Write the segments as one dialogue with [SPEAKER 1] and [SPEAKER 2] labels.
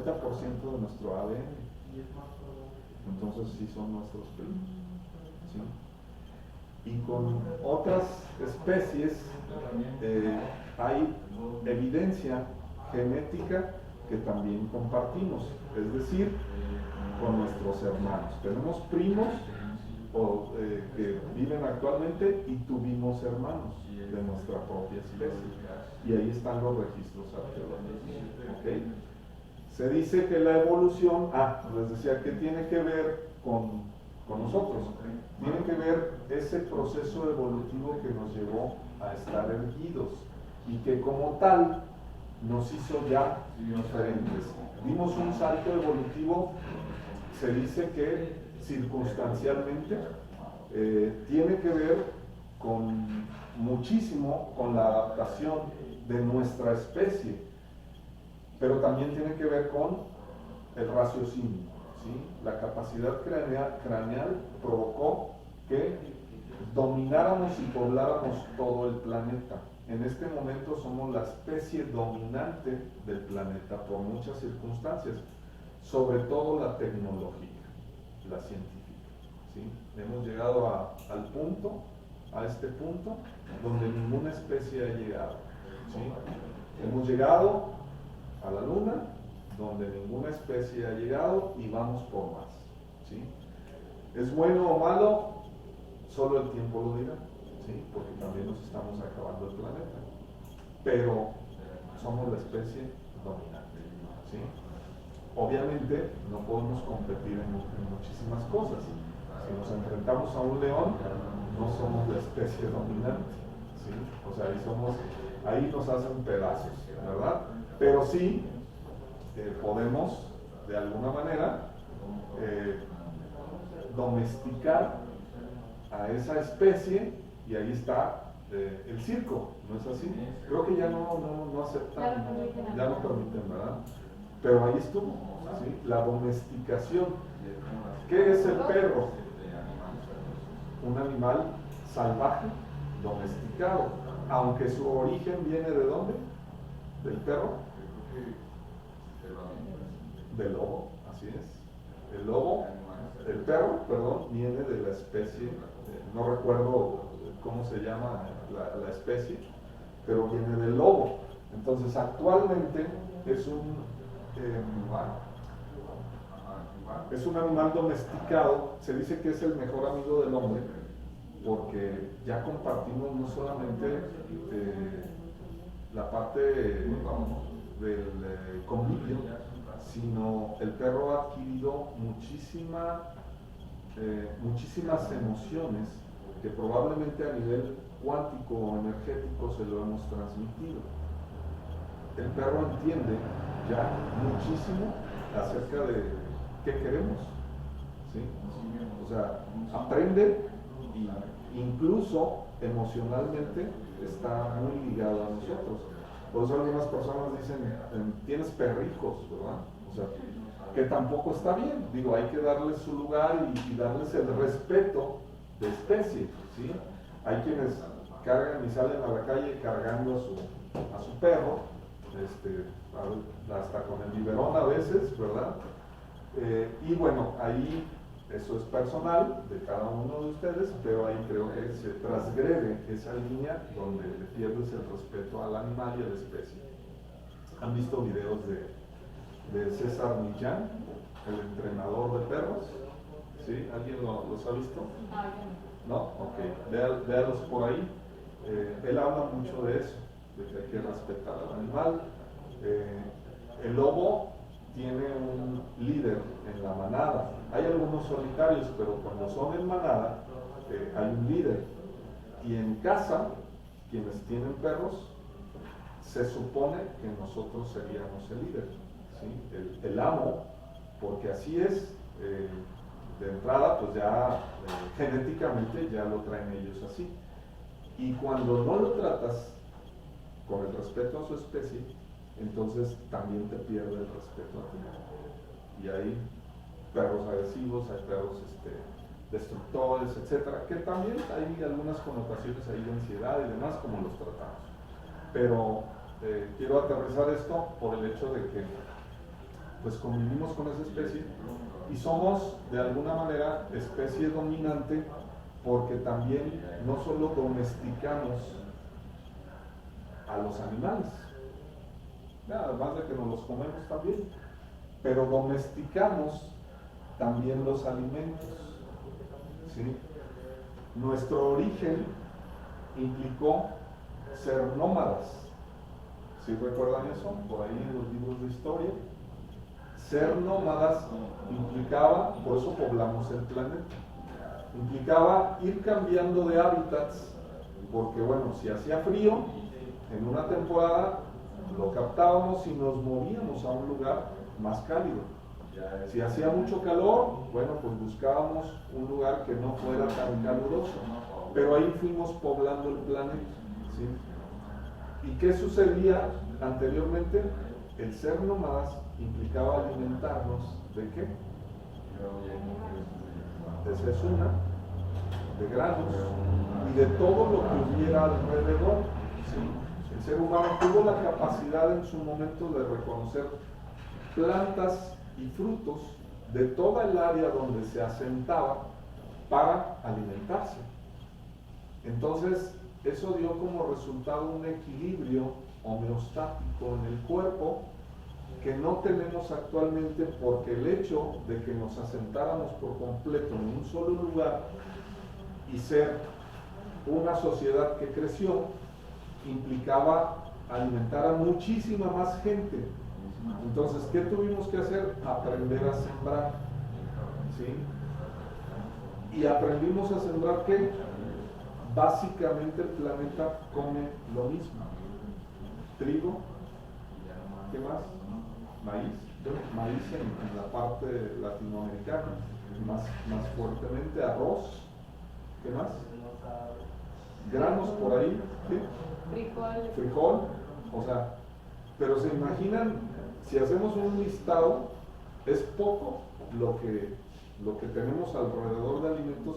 [SPEAKER 1] 90% de nuestro ADN. Entonces sí son nuestros primos, ¿sí? Y con otras especies hay evidencia genética que también compartimos, es decir, con nuestros hermanos. Tenemos primos que viven actualmente y tuvimos hermanos de nuestra propia especie. Y ahí están los registros arqueológicos. ¿Okay? Se dice que la evolución, les decía, ¿qué tiene que ver con nosotros? Tiene que ver ese proceso evolutivo que nos llevó a estar erguidos y que como tal nos hizo ya diferentes. Dimos un salto evolutivo, se dice que circunstancialmente, tiene que ver muchísimo con la adaptación de nuestra especie, pero también tiene que ver con el raciocinio, ¿sí? La capacidad craneal provocó que domináramos y pobláramos todo el planeta. En este momento somos la especie dominante del planeta por muchas circunstancias, sobre todo la tecnológica, la científica, ¿sí? Hemos llegado a este punto donde ninguna especie ha llegado, ¿sí? Hemos llegado a la Luna, donde ninguna especie ha llegado, y vamos por más, ¿sí? ¿Es bueno o malo? Solo el tiempo lo dirá, ¿sí? Porque también nos estamos acabando el planeta, pero somos la especie dominante, ¿sí? Obviamente no podemos competir en muchísimas cosas. Si nos enfrentamos a un león, no somos la especie dominante, ¿sí? O sea, ahí nos hacen pedazos, ¿verdad? Pero sí podemos, de alguna manera, domesticar a esa especie, y ahí está el circo, ¿no es así? Creo que ya no aceptan, ya no permiten, ¿verdad? Pero ahí estuvo, ¿sí? La domesticación. ¿Qué es el perro? Un animal salvaje, domesticado, aunque su origen viene ¿de dónde? ¿Del perro? Del lobo, así es. El perro, viene de la especie, no recuerdo cómo se llama la especie, pero viene del lobo. Entonces actualmente es un animal domesticado. Se dice que es el mejor amigo del hombre porque ya compartimos no solamente la parte del convivio, sino el perro ha adquirido muchísimas emociones que probablemente a nivel cuántico o energético se lo hemos transmitido. El perro entiende ya muchísimo acerca de qué queremos, ¿sí? O sea, aprende y incluso emocionalmente está muy ligado a nosotros. Por eso algunas personas dicen, tienes perrijos, ¿verdad? O sea, que tampoco está bien. Digo, hay que darles su lugar y darles el respeto de especie, ¿sí? Hay quienes cargan y salen a la calle cargando a su perro, hasta con el biberón a veces, ¿verdad? Y bueno, ahí eso es personal de cada uno de ustedes, pero ahí creo que se transgrede esa línea donde le pierdes el respeto al animal y a la especie. ¿Han visto videos de César Millán, el entrenador de perros? ¿Sí? ¿Alguien los ha visto? ¿No? Ok, véalos por ahí. Él habla mucho de eso, de que hay que respetar al animal. El lobo tiene un líder en la manada. Hay algunos solitarios, pero cuando son en manada, hay un líder. Y en casa, quienes tienen perros, se supone que nosotros seríamos el líder, ¿sí? El amo, porque así es. De entrada, pues ya genéticamente ya lo traen ellos así. Y cuando no lo tratas con el respeto a su especie, entonces también te pierde el respeto a ti. Y hay perros agresivos, hay perros destructores, etcétera, que también hay algunas connotaciones ahí de ansiedad y demás, como los tratamos. Pero quiero aterrizar esto por el hecho de que pues convivimos con esa especie y somos de alguna manera especie dominante porque también no solo domesticamos a los animales, además de que nos los comemos también, pero domesticamos también los alimentos, ¿sí? Nuestro origen implicó ser nómadas. ¿Sí recuerdan eso? Por ahí en los libros de historia. Ser nómadas implicaba, por eso poblamos el planeta, implicaba ir cambiando de hábitats, porque bueno, si hacía frío, en una temporada lo captábamos y nos movíamos a un lugar más cálido. Si hacía mucho calor, bueno, pues buscábamos un lugar que no fuera tan caluroso, pero ahí fuimos poblando el planeta, ¿sí? ¿Y qué sucedía anteriormente? El ser nómadas implicaba alimentarnos ¿de qué? De cesuna, de granos y de todo lo que hubiera alrededor, ¿sí? El ser humano tuvo la capacidad en su momento de reconocer plantas y frutos de toda el área donde se asentaba para alimentarse. Entonces, eso dio como resultado un equilibrio homeostático en el cuerpo que no tenemos actualmente, porque el hecho de que nos asentáramos por completo en un solo lugar y ser una sociedad que creció implicaba alimentar a muchísima más gente. Entonces, ¿qué tuvimos que hacer? Aprender a sembrar, ¿sí? Y aprendimos a sembrar ¿qué? Básicamente el planeta come lo mismo. Trigo, ¿qué más? Maíz, maíz en la parte latinoamericana, más fuertemente arroz, ¿qué más? Granos por ahí, ¿sí? Frijol, o sea, pero se imaginan, si hacemos un listado, es poco lo que tenemos alrededor de alimentos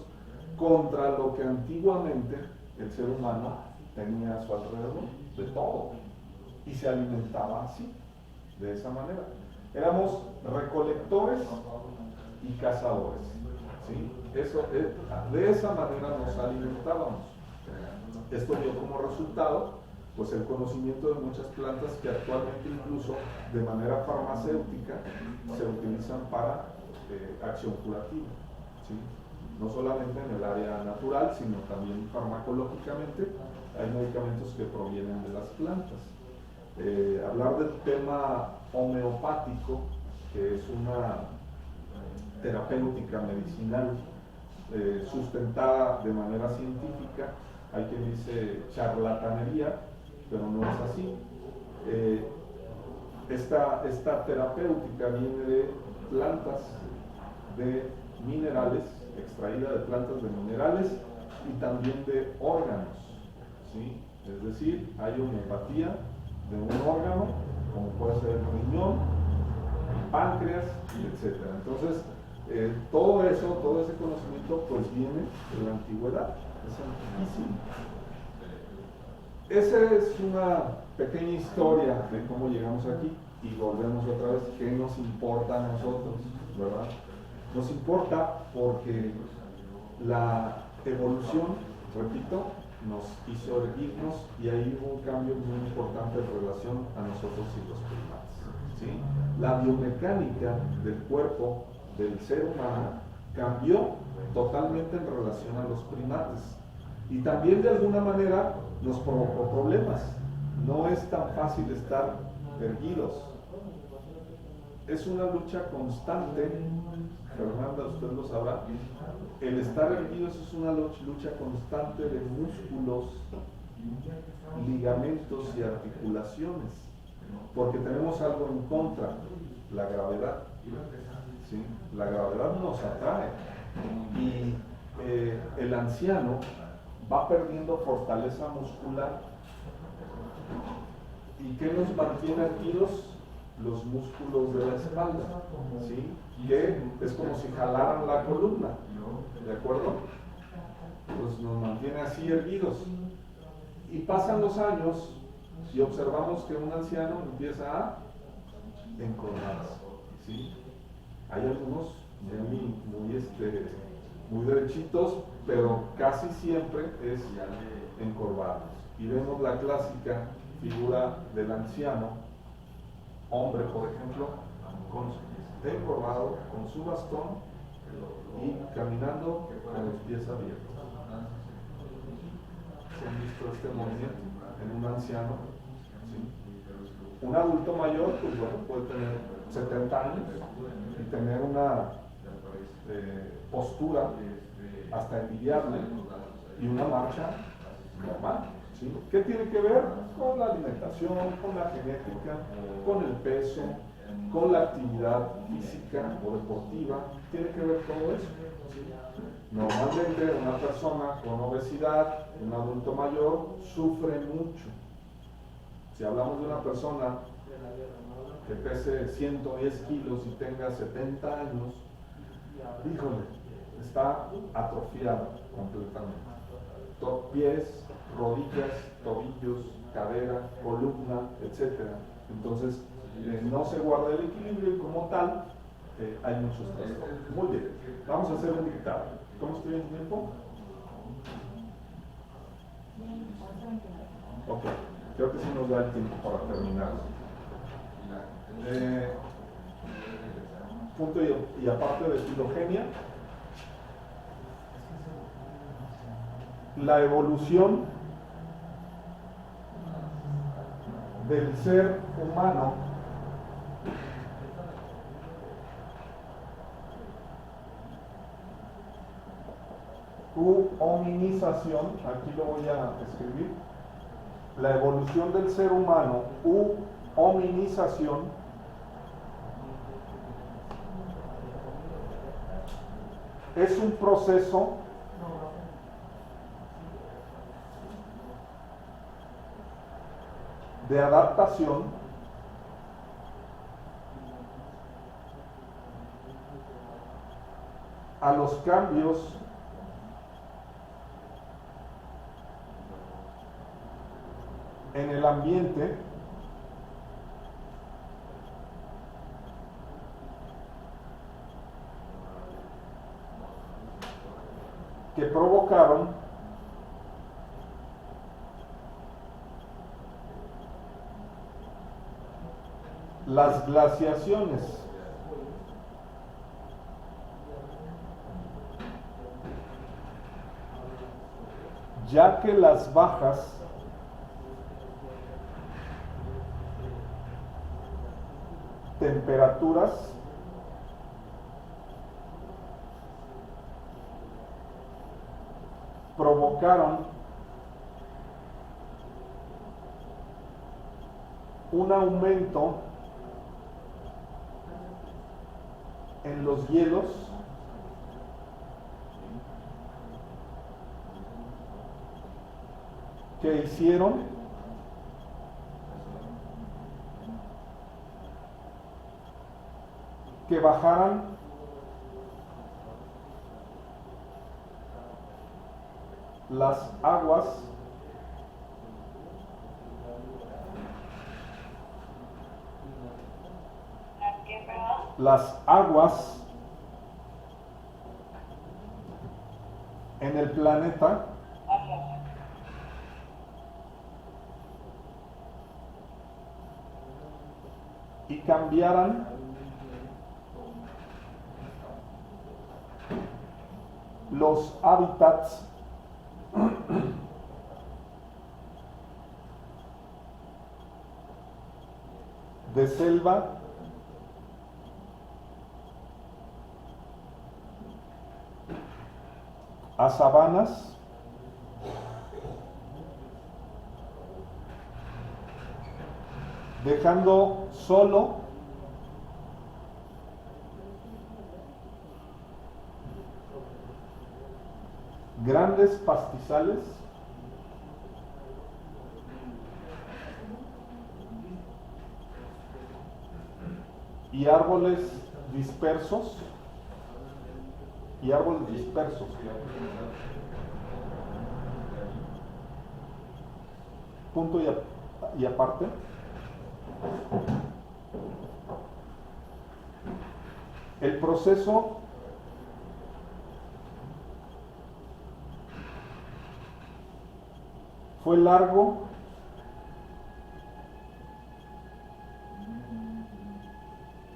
[SPEAKER 1] contra lo que antiguamente el ser humano tenía a su alrededor, de todo, y se alimentaba así, de esa manera. Éramos recolectores y cazadores, ¿sí? De esa manera nos alimentábamos. Esto dio como resultado pues el conocimiento de muchas plantas que actualmente incluso de manera farmacéutica se utilizan para acción curativa, ¿sí? No solamente en el área natural, sino también farmacológicamente hay medicamentos que provienen de las plantas. Hablar del tema homeopático, que es una terapéutica medicinal sustentada de manera científica, hay quien dice charlatanería, pero no es así. Esta terapéutica viene de plantas, de minerales, extraída de plantas de minerales y también de órganos, ¿sí? Es decir, hay homeopatía de un órgano, como puede ser el riñón, el páncreas, etc. Entonces, todo ese conocimiento pues viene de la antigüedad, es antiquísimo. Esa es una pequeña historia de cómo llegamos aquí y volvemos otra vez, ¿qué nos importa a nosotros? ¿Verdad? Nos importa porque la evolución, repito, nos hizo erguirnos y ahí hubo un cambio muy importante en relación a nosotros y los primates, ¿sí? La biomecánica del cuerpo del ser humano cambió totalmente en relación a los primates y también de alguna manera nos provocó problemas. No es tan fácil estar erguidos. Es una lucha constante, Fernanda, usted lo sabrá. El estar erguidos es una lucha constante de músculos, ligamentos y articulaciones, porque tenemos algo en contra, la gravedad, ¿sí? La gravedad nos atrae y el anciano va perdiendo fortaleza muscular. ¿Y qué nos mantiene erguidos? Los músculos de la espalda, ¿sí? Que es como si jalaran la columna, ¿de acuerdo? Pues nos mantiene así erguidos. Y pasan los años y observamos que un anciano empieza a encorvarse, ¿sí? Hay algunos muy derechitos, pero casi siempre es encorvados. Y vemos la clásica figura del anciano, hombre por ejemplo, encorvado, con su bastón y caminando con los pies abiertos. ¿Se han visto este movimiento en un anciano? ¿Sí? Un adulto mayor, pues bueno, puede tener 70 años y tener una postura hasta envidiable y una marcha normal. ¿Sí? ¿Qué tiene que ver? Con la alimentación, con la genética, con el peso, con la actividad física o deportiva. Tiene que ver todo eso. Normalmente una persona con obesidad, un adulto mayor, sufre mucho. Si hablamos de una persona que pese 110 kilos y tenga 70 años, híjole, está atrofiado completamente. Pies, rodillas, tobillos, cadera, columna, etc. Entonces, no se guarda el equilibrio y como tal, hay muchos trastornos. Muy bien, vamos a hacer un dictado. ¿Cómo estoy en tiempo? Ok, creo que sí nos da el tiempo para terminar. Punto y aparte de filogenia, la evolución del ser humano u hominización, aquí lo voy a escribir, la evolución del ser humano u hominización es un proceso de adaptación a los cambios en el ambiente que provocaron las glaciaciones. Ya que las bajas temperaturas provocaron un aumento en los hielos que hicieron que bajaran las aguas en el planeta y cambiaran los hábitats de selva a sabanas dejando solo grandes pastizales y árboles dispersos punto y aparte. El proceso fue largo,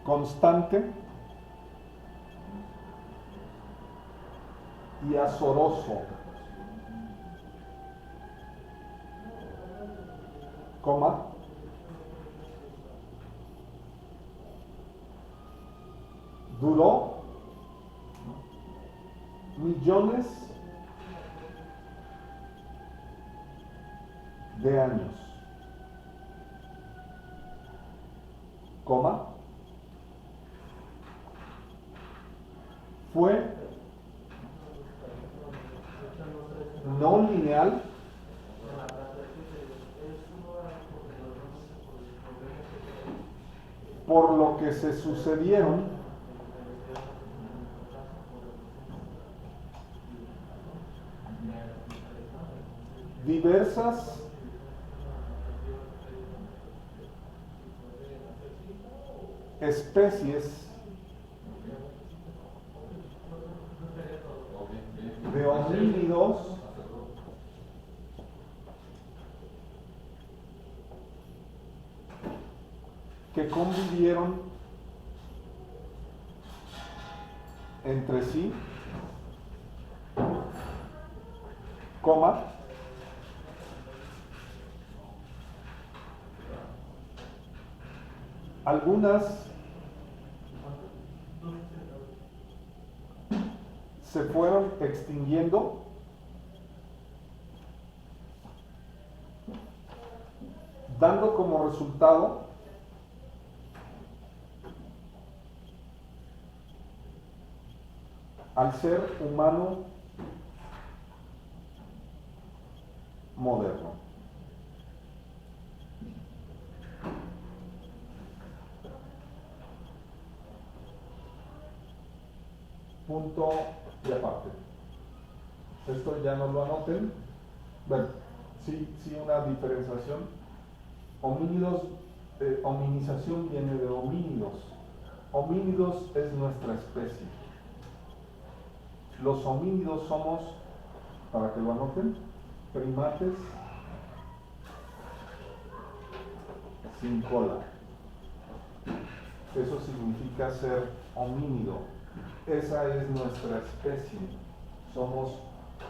[SPEAKER 1] constante y azoroso, coma, duró millones de años, coma, fue no lineal, por lo que se sucedieron diversas especies de homínidos que convivieron entre sí, coma, algunas se fueron extinguiendo dando como resultado al ser humano moderno. Punto y aparte. Esto ya no lo anoten. Bueno, sí una diferenciación. Homínidos, hominización viene de homínidos. Homínidos es nuestra especie. Los homínidos somos, para que lo anoten, primates sin cola. Eso significa ser homínido. Esa es nuestra especie. Somos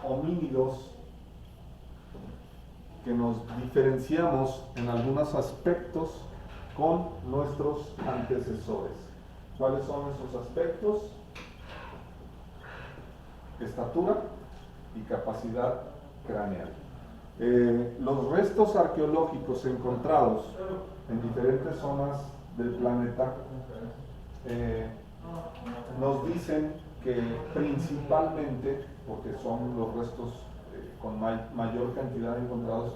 [SPEAKER 1] homínidos que nos diferenciamos en algunos aspectos con nuestros antecesores. ¿Cuáles son esos aspectos? Estatura y capacidad craneal. Los restos arqueológicos encontrados en diferentes zonas del planeta nos dicen que principalmente, porque son los restos con mayor cantidad encontrados,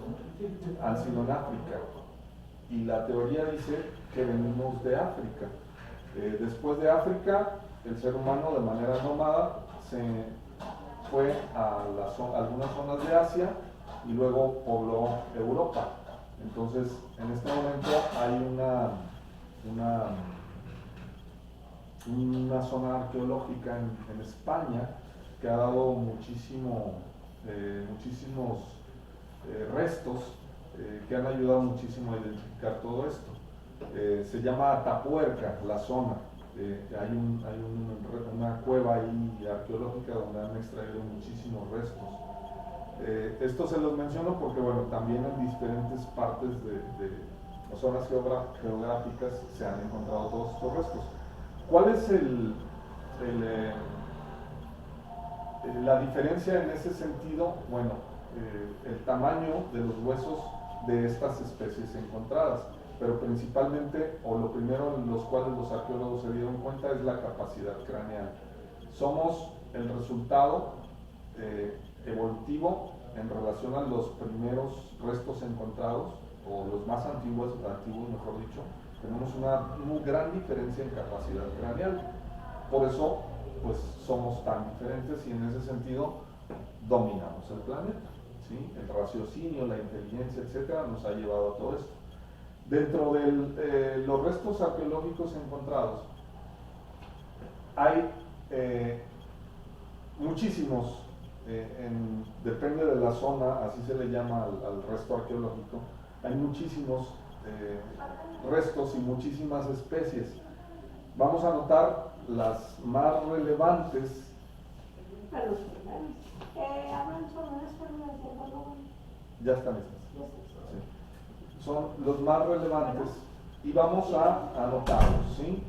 [SPEAKER 1] han sido en África. Y la teoría dice que venimos de África. Después de África, el ser humano de manera nómada se fue a algunas zonas de Asia y luego pobló Europa. Entonces, en este momento hay una zona arqueológica en España que ha dado muchísimos restos que han ayudado muchísimo a identificar todo esto. Se llama Atapuerca, la zona. Hay una cueva ahí arqueológica donde han extraído muchísimos restos. Esto se los menciono porque, bueno, también en diferentes partes de zonas geográficas se han encontrado todos estos restos. ¿Cuál es la diferencia en ese sentido? Bueno, el tamaño de los huesos de estas especies encontradas, pero principalmente, o lo primero en los cuales los arqueólogos se dieron cuenta, es la capacidad craneal. Somos el resultado evolutivo en relación a los primeros restos encontrados, o los más antiguos mejor dicho. Tenemos una muy gran diferencia en capacidad craneal. Por eso, pues, somos tan diferentes y en ese sentido dominamos el planeta, ¿sí? El raciocinio, la inteligencia, etcétera, nos ha llevado a todo esto. Dentro de los restos arqueológicos encontrados, hay muchísimos, depende de la zona, así se le llama al resto arqueológico, hay muchísimos restos y muchísimas especies. Vamos a notar las más relevantes.
[SPEAKER 2] Hablan sobre las células del volumen.
[SPEAKER 1] Ya están estas. Sí. Son los más relevantes y vamos a anotarlos, ¿sí?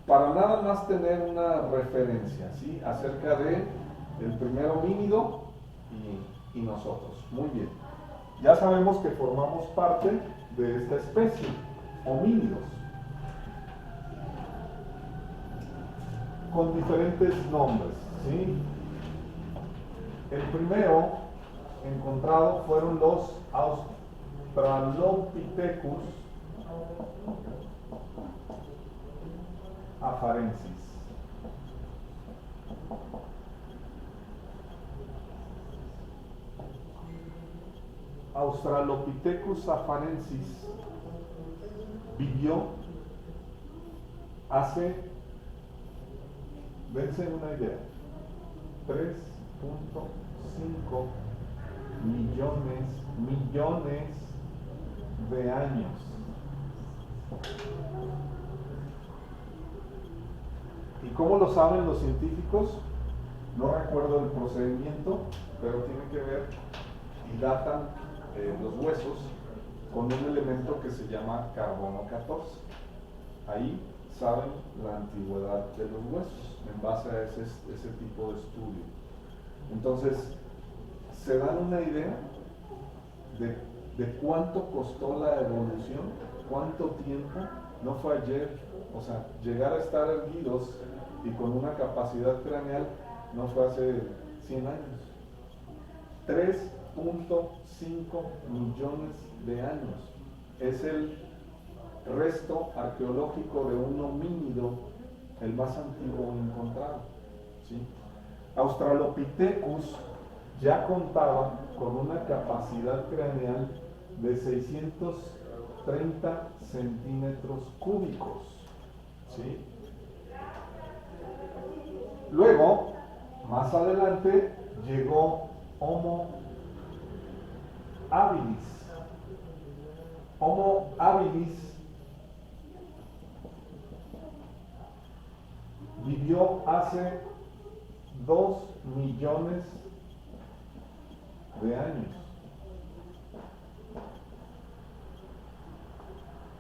[SPEAKER 1] Para nada más tener una referencia, ¿sí? Acerca de el primer homínido y nosotros. Muy bien. Ya sabemos que formamos parte de esta especie, homínidos, con diferentes nombres, ¿sí? El primero encontrado fueron los Australopithecus afarensis. Australopithecus afarensis vivió hace, dense una idea, 3.5 millones de años. ¿Y cómo lo saben los científicos? No recuerdo el procedimiento, pero tiene que ver y datan los huesos con un elemento que se llama carbono 14. Ahí saben la antigüedad de los huesos en base a ese tipo de estudio. Entonces, se dan una idea de cuánto costó la evolución, cuánto tiempo. No fue ayer, o sea, llegar a estar erguidos y con una capacidad craneal no fue hace 100 años. 3.5 millones de años es el resto arqueológico de un homínido, el más antiguo encontrado, ¿sí? Australopithecus ya contaba con una capacidad craneal de 630 centímetros cúbicos, ¿sí? Luego, más adelante, llegó Homo habilis. Homo habilis vivió hace 2 millones de años.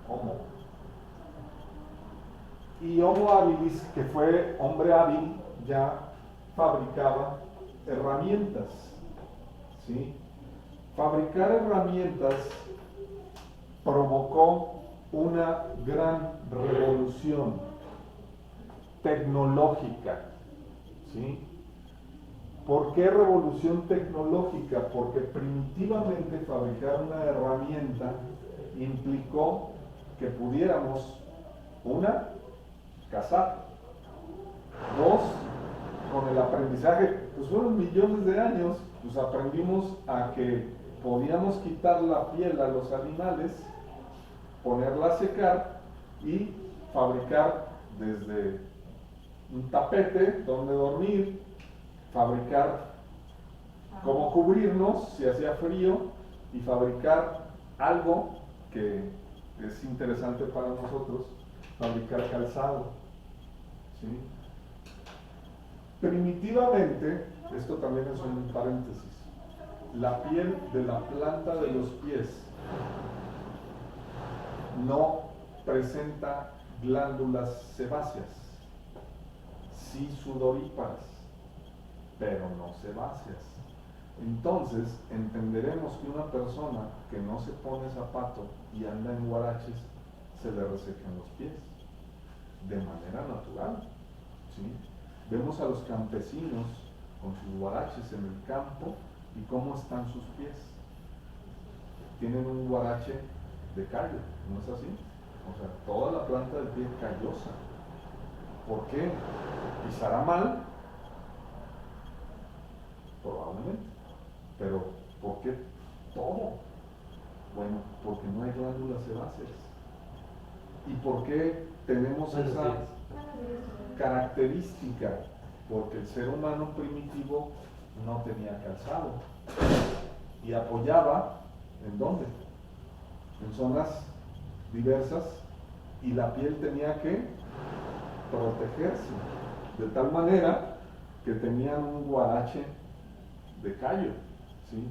[SPEAKER 1] Homo. Y Homo habilis, que fue hombre hábil, ya fabricaba herramientas, ¿sí? Fabricar herramientas provocó una gran revolución tecnológica, ¿sí? ¿Por qué revolución tecnológica? Porque primitivamente fabricar una herramienta implicó que pudiéramos, una, cazar, dos, con el aprendizaje, pues fueron millones de años, pues aprendimos a que podíamos quitar la piel a los animales, ponerla a secar y fabricar desde un tapete donde dormir, fabricar cómo cubrirnos si hacía frío y fabricar algo que es interesante para nosotros, fabricar calzado, ¿sí? Primitivamente, esto también es un paréntesis, la piel de la planta de los pies no presenta glándulas sebáceas, sí sudoríparas, pero no sebáceas. Entonces entenderemos que una persona que no se pone zapato y anda en huaraches, se le resecan los pies de manera natural, ¿sí? Vemos a los campesinos con sus huaraches en el campo y cómo están sus pies. Tienen un huarache de callo, ¿no es así? O sea, toda la planta del pie callosa. ¿Por qué? ¿Pisará mal? Probablemente. Pero, ¿por qué todo? Bueno, porque no hay glándulas sebáceas. ¿Y por qué tenemos esa característica, porque el ser humano primitivo no tenía calzado y apoyaba, ¿en dónde? En zonas diversas, y la piel tenía que protegerse, de tal manera que tenían un guarache de callo, ¿sí?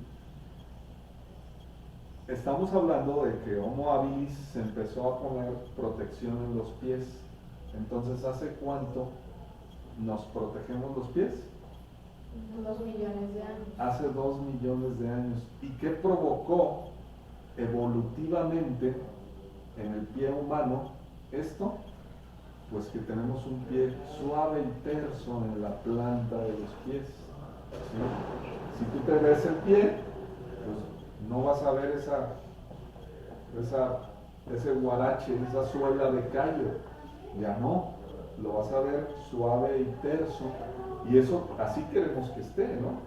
[SPEAKER 1] Estamos hablando de que Homo habilis se empezó a poner protección en los pies. Entonces, ¿hace cuánto nos protegemos los pies?
[SPEAKER 3] 2 millones de años.
[SPEAKER 1] Hace 2 millones de años. ¿Y qué provocó evolutivamente en el pie humano esto? Pues que tenemos un pie suave y terso en la planta de los pies, ¿sí? Si tú te ves el pie, pues no vas a ver ese guarache, esa suela de callo, ya no, lo vas a ver suave y terso, y eso así queremos que esté, ¿no?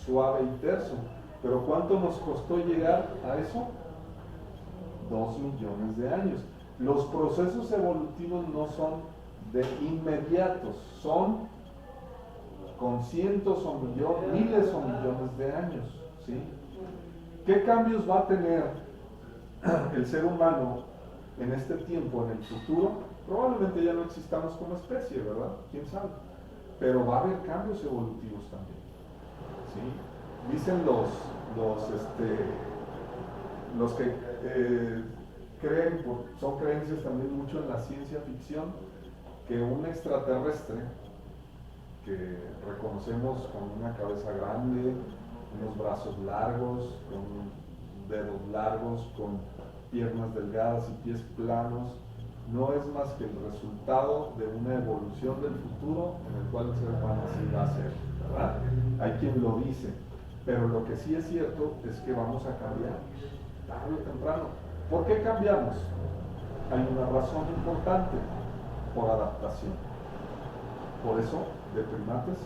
[SPEAKER 1] Suave y terso. Pero ¿cuánto nos costó llegar a eso? 2 millones de años. Los procesos evolutivos no son de inmediatos, son con cientos o millones, miles o millones de años, ¿sí? ¿Qué cambios va a tener el ser humano en este tiempo, en el futuro? Probablemente ya no existamos como especie, ¿verdad? ¿Quién sabe? Pero va a haber cambios evolutivos también, ¿sí? Dicen los que creen, son creencias también mucho en la ciencia ficción, que un extraterrestre que reconocemos con una cabeza grande, unos brazos largos, con dedos largos, con piernas delgadas y pies planos, no es más que el resultado de una evolución del futuro en el cual el ser humano así va a ser, ¿verdad? Hay quien lo dice, pero lo que sí es cierto es que vamos a cambiar tarde o temprano. ¿Por qué cambiamos? Hay una razón importante: por adaptación. Por eso, de primates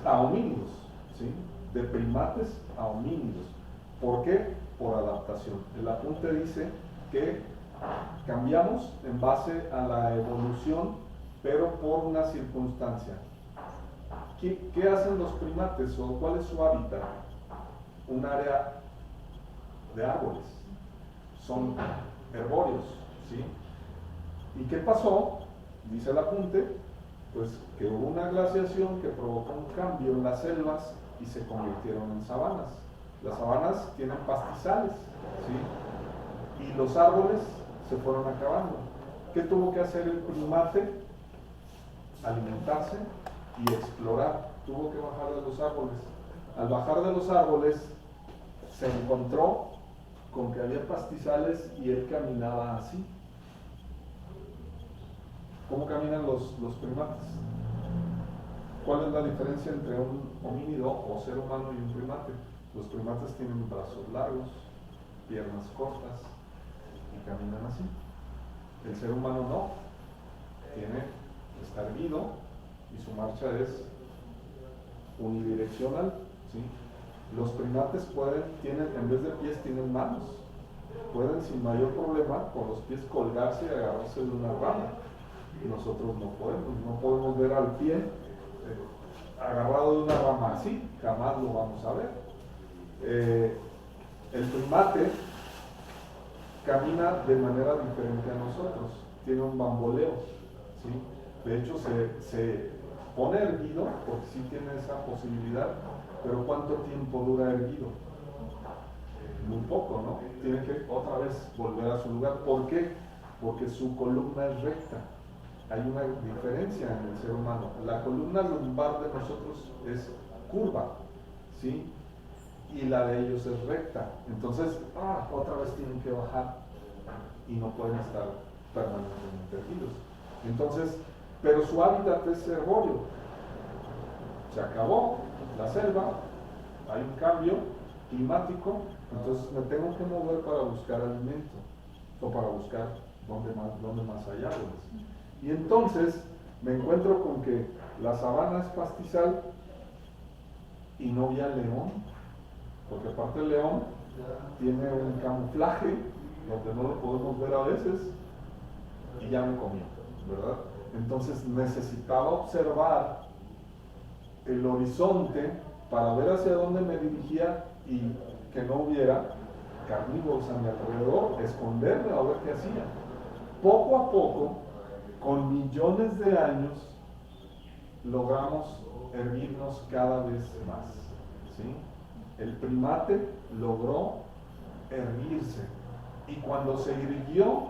[SPEAKER 1] a homínidos, ¿sí? De primates a homínidos. ¿Por qué? Por adaptación. El apunte dice que cambiamos en base a la evolución, pero por una circunstancia. ¿Qué hacen los primates o cuál es su hábitat? Un área de árboles. Son herbóreos, ¿sí? ¿Y qué pasó? Dice el apunte, pues que hubo una glaciación que provocó un cambio en las selvas y se convirtieron en sabanas. Las sabanas tienen pastizales, ¿sí? Y los árboles se fueron acabando. ¿Qué tuvo que hacer el primate? Alimentarse y explorar. Tuvo que bajar de los árboles. Al bajar de los árboles se encontró con que había pastizales y él caminaba así. ¿Cómo caminan los primates? ¿Cuál es la diferencia entre un homínido o ser humano y un primate? Los primates tienen brazos largos, piernas cortas y caminan así. El ser humano no. Está erguido y su marcha es unidireccional, ¿sí? Los primates en vez de pies, tienen manos. Pueden sin mayor problema con los pies colgarse y agarrarse de una rama. Y nosotros no podemos ver al pie agarrado de una rama así, jamás lo vamos a ver. El primate camina de manera diferente a nosotros, tiene un bamboleo, ¿sí? De hecho se pone erguido, porque sí tiene esa posibilidad, pero ¿cuánto tiempo dura erguido? Muy poco, ¿no? Tiene que otra vez volver a su lugar. ¿Por qué? Porque su columna es recta. Hay una diferencia en el ser humano. La columna lumbar de nosotros es curva, ¿sí? Y la de ellos es recta. Entonces, otra vez tienen que bajar y no pueden estar permanentemente erguidos. Entonces, pero su hábitat es herbóreo. Se acabó la selva, hay un cambio climático, entonces me tengo que mover para buscar alimento o para buscar dónde más hay árboles. Y entonces me encuentro con que la sabana es pastizal y no había león, porque aparte el león tiene un camuflaje donde no lo podemos ver a veces y ya me comió. ¿verdad? Entonces necesitaba observar el horizonte para ver hacia dónde me dirigía y que no hubiera carnívoros a mi alrededor, esconderme a ver qué hacía. Poco a poco, con millones de años, logramos erguirnos cada vez más, ¿sí? El primate logró erguirse y cuando se irguió,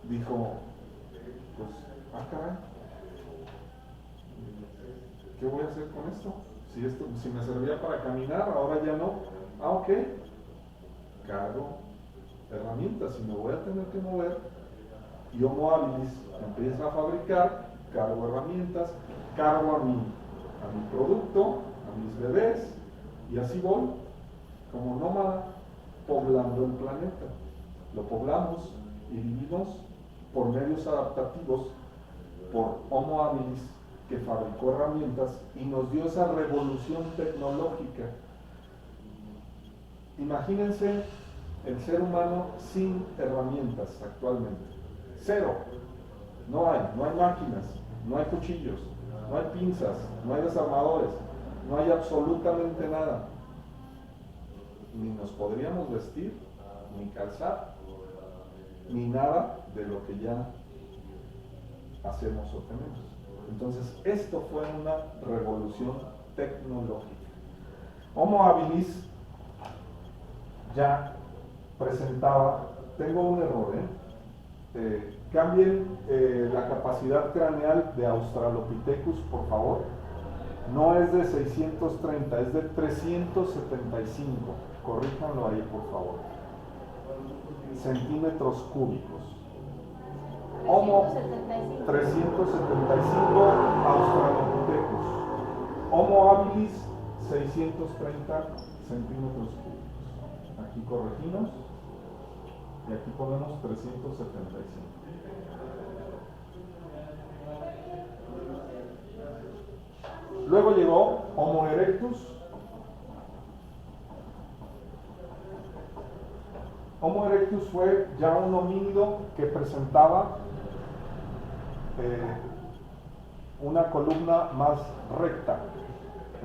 [SPEAKER 1] dijo, pues, caray, ¿qué voy a hacer con esto? Si me servía para caminar, ahora ya no. Ok, cargo herramientas y me voy a tener que mover. Y Homo habilis empieza a fabricar, cargo herramientas, cargo a mi producto, a mis bebés, y así voy, como nómada, poblando el planeta. Lo poblamos y vivimos por medios adaptativos, por Homo habilis, que fabricó herramientas y nos dio esa revolución tecnológica. Imagínense el ser humano sin herramientas actualmente. Cero. No hay máquinas, no hay cuchillos, no hay pinzas, no hay desarmadores, no hay absolutamente nada. Ni nos podríamos vestir, ni calzar, ni nada de lo que ya hacemos o tenemos. Entonces, esto fue una revolución tecnológica. Homo habilis ya presentaba, tengo un error, cambien la capacidad craneal de Australopithecus, por favor. No es de 630, es de 375. Corríjanlo ahí, por favor. Centímetros cúbicos. Homo 375 Australopithecus. Homo habilis 630 centímetros cúbicos. Aquí corregimos y aquí ponemos 375. Luego llegó Homo erectus. Homo erectus fue ya un homínido que presentaba una columna más recta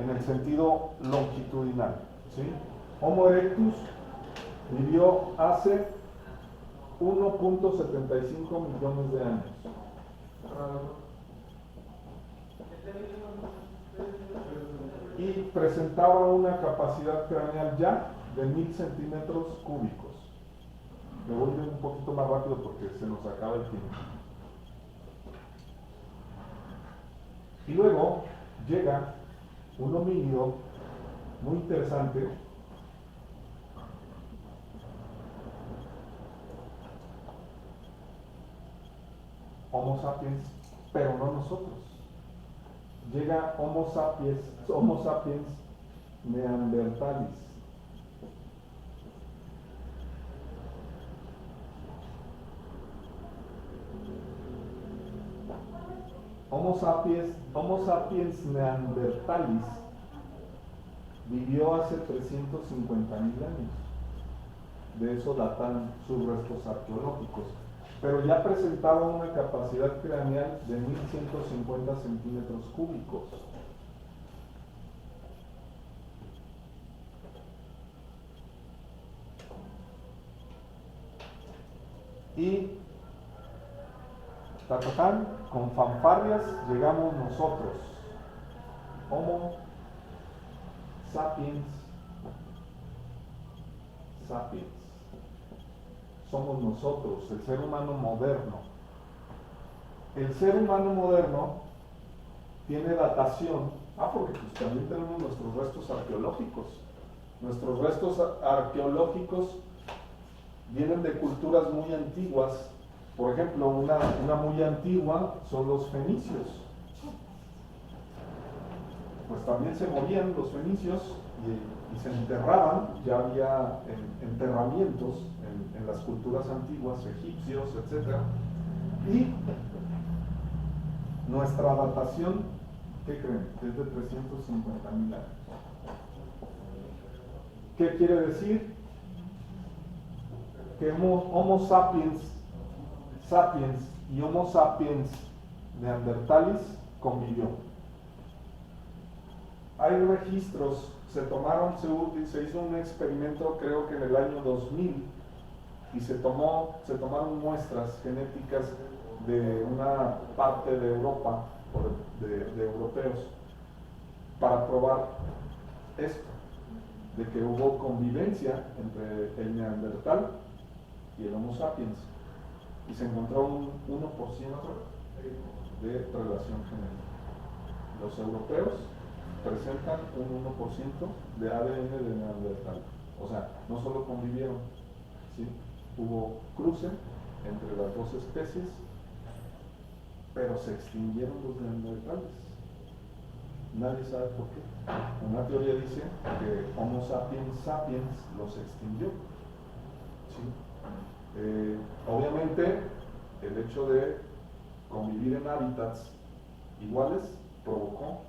[SPEAKER 1] en el sentido longitudinal, ¿sí? Homo erectus vivió hace 1.75 millones de años. Y presentaba una capacidad craneal ya de 1000 centímetros cúbicos. Me voy a ir un poquito más rápido porque se nos acaba el tiempo. Y luego llega un homínido muy interesante, Homo sapiens, pero no nosotros. Llega Homo sapiens neanderthalis. Homo sapiens neanderthalis vivió hace 350.000 años. De eso datan sus restos arqueológicos. Pero ya presentaba una capacidad craneal de 1150 centímetros cúbicos. Y con fanfarrias llegamos nosotros, Homo sapiens sapiens. Somos nosotros, el ser humano moderno. El ser humano moderno tiene datación, porque pues también tenemos nuestros restos arqueológicos. Nuestros restos arqueológicos vienen de culturas muy antiguas. Por ejemplo, una muy antigua son los fenicios. Pues también se morían los fenicios y se enterraban. Ya había enterramientos en las culturas antiguas, egipcios, etc. Y nuestra datación, ¿qué creen? Es de 350.000 años. ¿Qué quiere decir? Que Homo sapiens y Homo sapiens neanderthalis convivió. Hay registros, se hizo un experimento creo que en el año 2000 y se tomaron muestras genéticas de una parte de Europa, de europeos, para probar esto, de que hubo convivencia entre el neandertal y el Homo sapiens, y se encontró un 1% de relación genética. Los europeos presentan un 1% de ADN de neandertal, o sea, no solo convivieron, ¿sí? Hubo cruce entre las dos especies, pero se extinguieron los neandertales. Nadie sabe por qué. Una teoría dice que Homo sapiens sapiens los extinguió. ¿Sí? Obviamente, el hecho de convivir en hábitats iguales provocó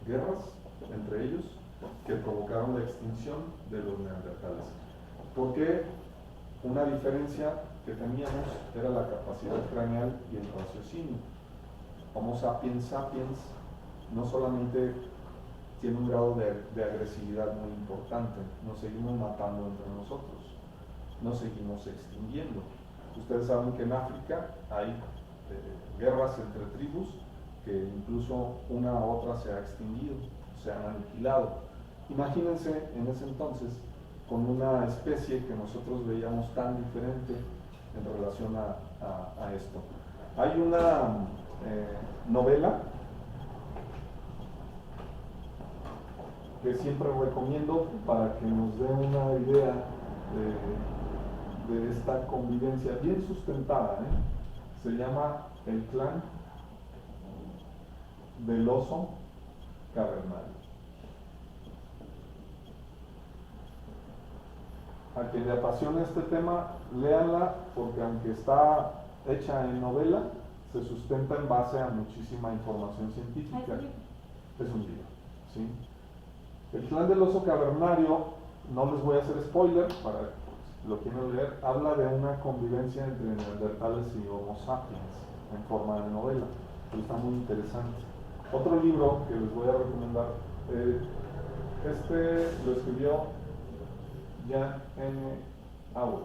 [SPEAKER 1] guerras entre ellos que provocaron la extinción de los neandertales. Porque una diferencia que teníamos era la capacidad craneal y el raciocinio. Homo sapiens sapiens no solamente tiene un grado de agresividad muy importante, nos seguimos matando entre nosotros, nos seguimos extinguiendo. Ustedes saben que en África hay guerras entre tribus que incluso una a otra se ha extinguido, se han aniquilado. Imagínense en ese entonces con una especie que nosotros veíamos tan diferente en relación a esto. Hay una novela que siempre recomiendo para que nos dé una idea de esta convivencia bien sustentada, Se llama El clan del oso cavernario. A quien le apasione este tema, léanla, porque aunque está hecha en novela, se sustenta en base a muchísima información científica. Es un libro, ¿sí? El clan del oso cavernario, no les voy a hacer spoiler, para si lo quieren leer, habla de una convivencia entre neandertales y Homo sapiens en forma de novela, pero está muy interesante. Otro libro que les voy a recomendar, este lo escribió Jan N. Auer.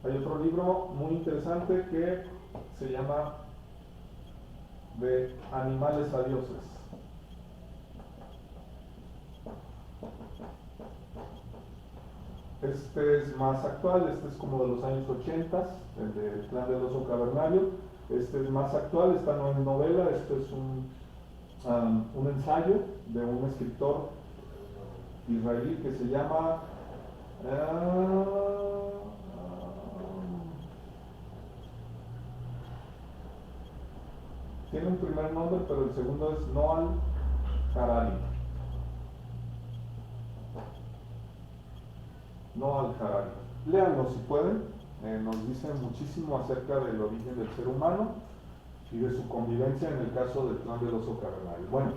[SPEAKER 1] Hay otro libro muy interesante que se llama De animales a dioses. Este es más actual, este es como de los años 80, el del clan del oso cavernario. Este es más actual, esta no es novela, esto es un ensayo de un escritor israelí que se llama tiene un primer nombre, pero el segundo es Noam Harari. Noam Harari. Léanlo si pueden, nos dice muchísimo acerca del origen del ser humano y de su convivencia en el caso del clan del oso cavernario. Bueno,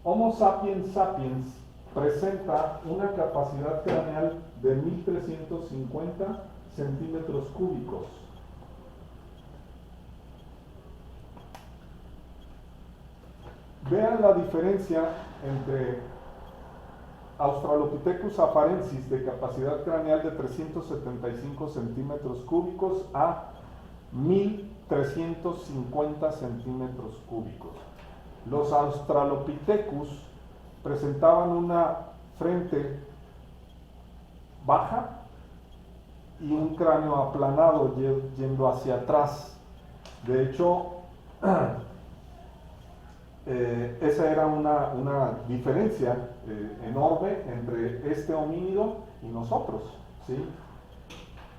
[SPEAKER 1] Homo sapiens sapiens presenta una capacidad craneal de 1350 centímetros cúbicos. Vean la diferencia entre Australopithecus afarensis de capacidad craneal de 375 centímetros cúbicos a 1350 centímetros cúbicos. Los Australopithecus presentaban una frente baja y un cráneo aplanado yendo hacia atrás. De hecho, esa era una diferencia enorme entre este homínido y nosotros, ¿sí?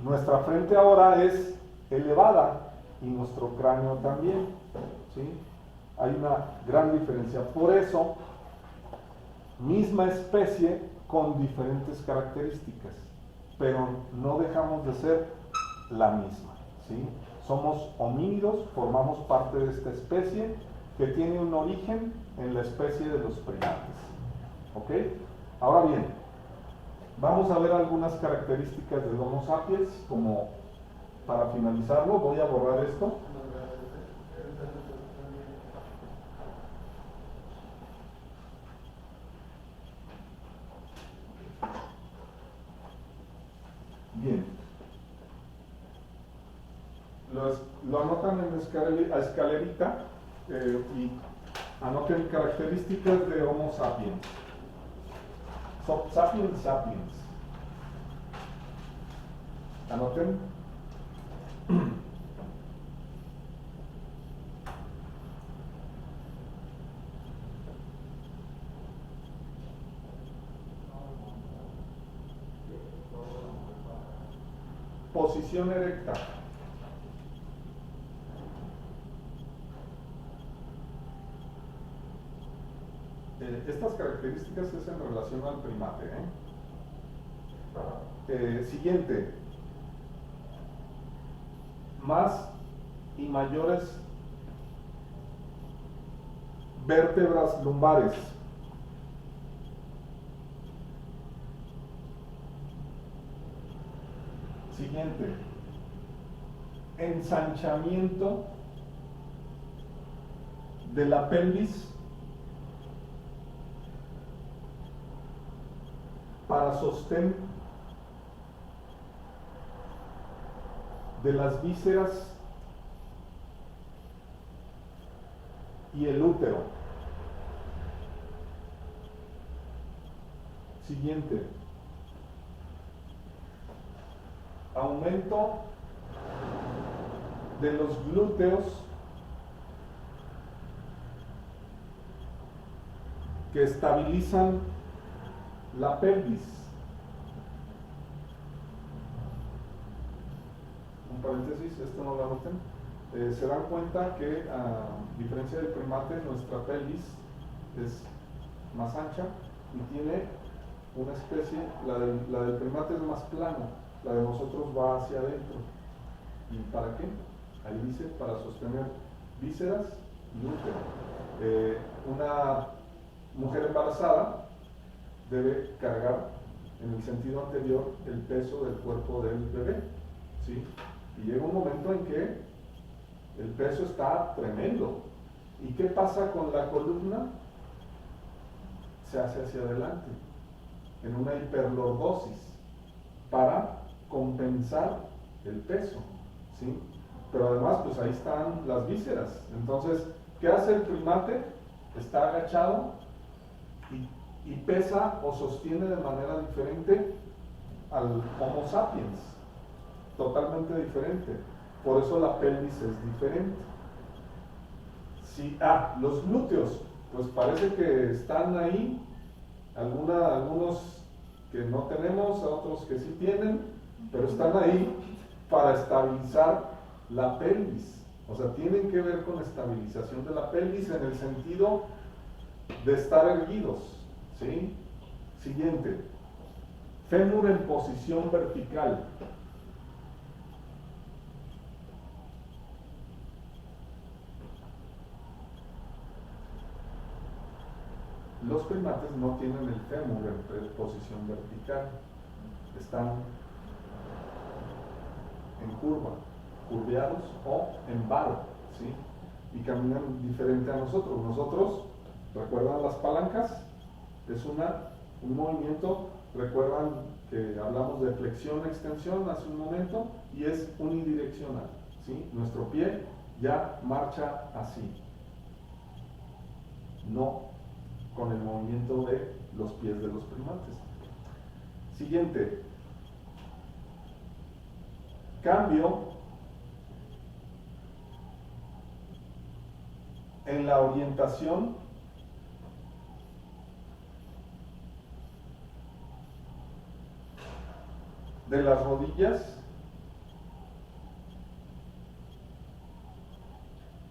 [SPEAKER 1] Nuestra frente ahora es elevada y nuestro cráneo también, ¿sí? Hay una gran diferencia. Por eso, misma especie con diferentes características, pero no dejamos de ser la misma, ¿sí? Somos homínidos, formamos parte de esta especie que tiene un origen en la especie de los primates. ¿Ok? Ahora bien, vamos a ver algunas características del Homo sapiens, como para finalizarlo, voy a borrar esto. Bien. Lo anotan en escalerita y anoten características de Homo sapiens. Sapiens. Anoten. Posición erecta. Estas características es en relación al primate. Siguiente. Más y mayores vértebras lumbares. Siguiente. Ensanchamiento de la pelvis para sostén de las vísceras y el útero. Siguiente. Aumento de los glúteos que estabilizan la pelvis. Un paréntesis, esto no lo anoten. Se dan cuenta que, a diferencia del primate, nuestra pelvis es más ancha y tiene una especie, la del primate es más plana, la de nosotros va hacia adentro. ¿Y para qué? Ahí dice, para sostener vísceras y útero. Una mujer embarazada debe cargar en el sentido anterior el peso del cuerpo del bebé, ¿sí? Y llega un momento en que el peso está tremendo. ¿Y qué pasa con la columna? Se hace hacia adelante, en una hiperlordosis, para compensar el peso, ¿sí? Pero además, pues ahí están las vísceras. Entonces, ¿qué hace el primate? Está agachado y pesa o sostiene de manera diferente al Homo sapiens, totalmente diferente. Por eso la pelvis es diferente. Sí, los glúteos, pues parece que están ahí, algunos que no tenemos, otros que sí tienen, pero están ahí para estabilizar la pelvis. O sea, tienen que ver con estabilización de la pelvis en el sentido de estar erguidos, ¿sí? Siguiente. Fémur en posición vertical. Los primates no tienen el fémur en posición vertical, están en curva, curveados o en varo, ¿sí? Y caminan diferente a nosotros. Nosotros, ¿recuerdan las palancas? Es un movimiento, recuerdan que hablamos de flexión, extensión hace un momento, y es unidireccional, ¿sí? Nuestro pie ya marcha así, no con el movimiento de los pies de los primates. Siguiente. Cambio en la orientación de las rodillas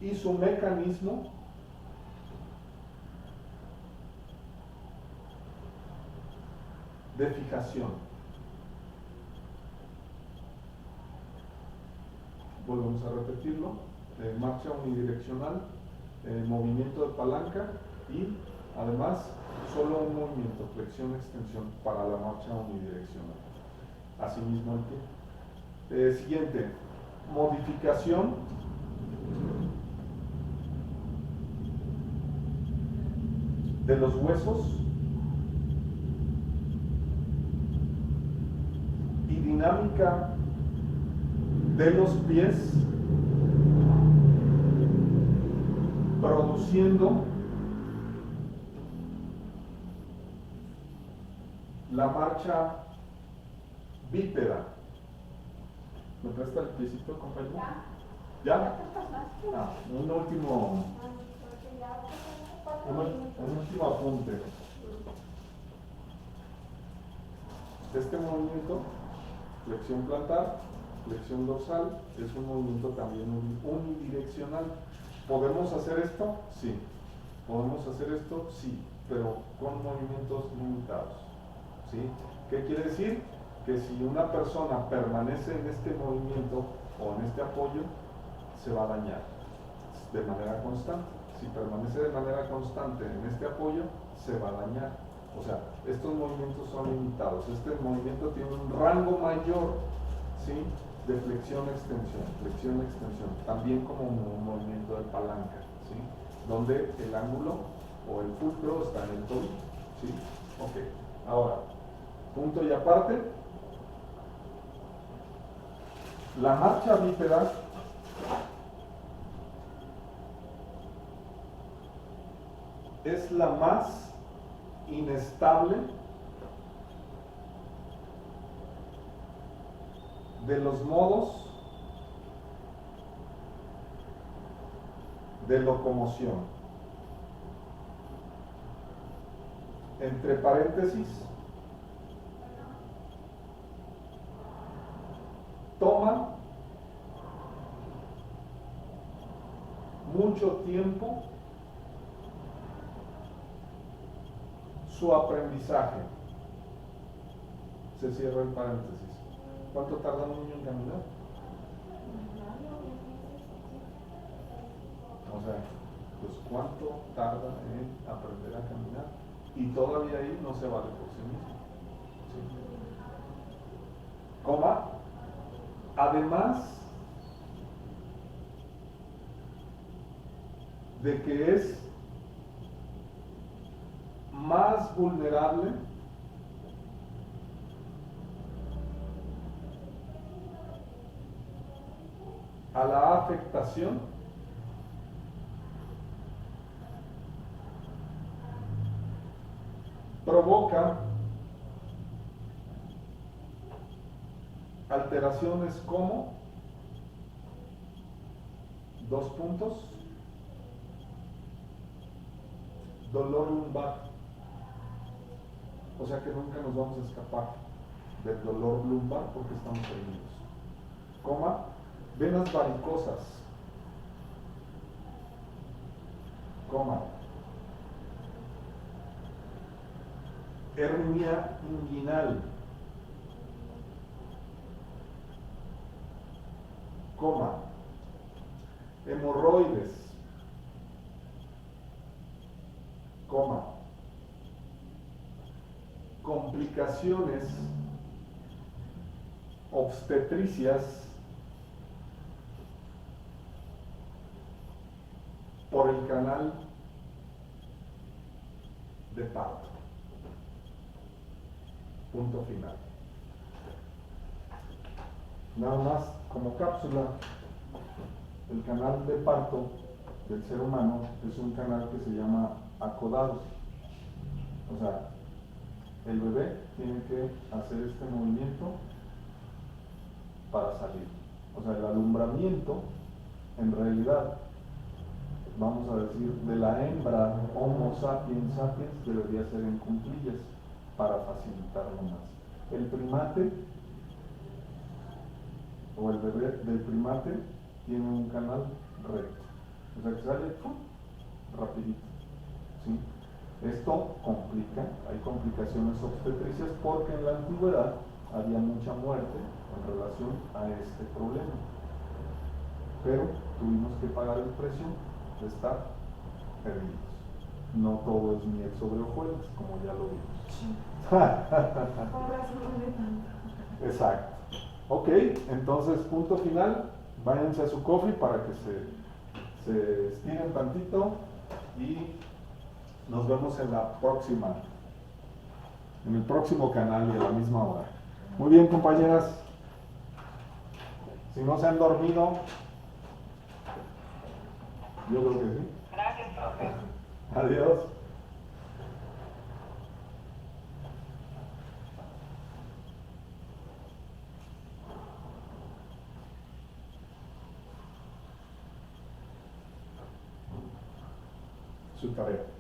[SPEAKER 1] y su mecanismo de fijación. Volvemos a repetirlo. Marcha unidireccional, movimiento de palanca y además solo un movimiento, flexión-extensión para la marcha unidireccional. Asimismo el pie. Siguiente. modificación de los huesos y dinámica de los pies, produciendo la marcha bípeda. ¿Me presta el piecito, compañero? ¿Ya? Ah, un último apunte. Este movimiento, flexión plantar, flexión dorsal, es un movimiento también unidireccional. ¿Podemos hacer esto? Sí. ¿Podemos hacer esto? Sí, pero con movimientos limitados. ¿Sí? ¿Qué quiere decir? Que si una persona permanece en este movimiento o en este apoyo, se va a dañar de manera constante. Si permanece de manera constante en este apoyo, se va a dañar. O sea, estos movimientos son limitados. Este movimiento tiene un rango mayor, ¿sí?, de flexión-extensión, también como un movimiento de palanca, ¿sí?, donde el ángulo o el fulcro está en el tobillo, ¿sí? Ok, ahora, punto y aparte, la marcha bípeda es la más inestable de los modos de locomoción. Entre paréntesis, toma mucho tiempo su aprendizaje. Se cierra el paréntesis. ¿Cuánto tarda un niño en caminar? O sea, pues ¿cuánto tarda en aprender a caminar? Y todavía ahí no se vale por sí mismo. ¿Sí? Coma, además de que es más vulnerable a la afectación provoca alteraciones como dolor lumbar. O sea que nunca nos vamos a escapar del dolor lumbar porque estamos heridos. Coma, venas varicosas. Coma, hernia inguinal. Coma, hemorroides. Coma, complicaciones obstetricias por el canal de parto. Punto final. Nada más como cápsula, el canal de parto del ser humano es un canal que se llama acodados. O sea, el bebé tiene que hacer este movimiento para salir. O sea, el alumbramiento, en realidad, vamos a decir, de la hembra Homo sapiens sapiens debería ser en cuclillas para facilitarlo más. El primate o el bebé del primate tiene un canal recto. O sea, que sale rapidito. ¿Sí? Esto complica, hay complicaciones obstetricias porque en la antigüedad había mucha muerte en relación a este problema. Pero tuvimos que pagar el precio de estar perdidos. No todo es miel sobre hojuelas, como ya lo vimos.
[SPEAKER 3] Con razón de tanto.
[SPEAKER 1] Exacto. Ok, entonces punto final. váyanse a su coffee para que se estiren tantito y nos vemos en la próxima, en el próximo canal y a la misma hora. Muy bien, compañeras. Si no se han dormido, yo creo que sí.
[SPEAKER 2] Gracias, profe.
[SPEAKER 1] Adiós. Su tarea.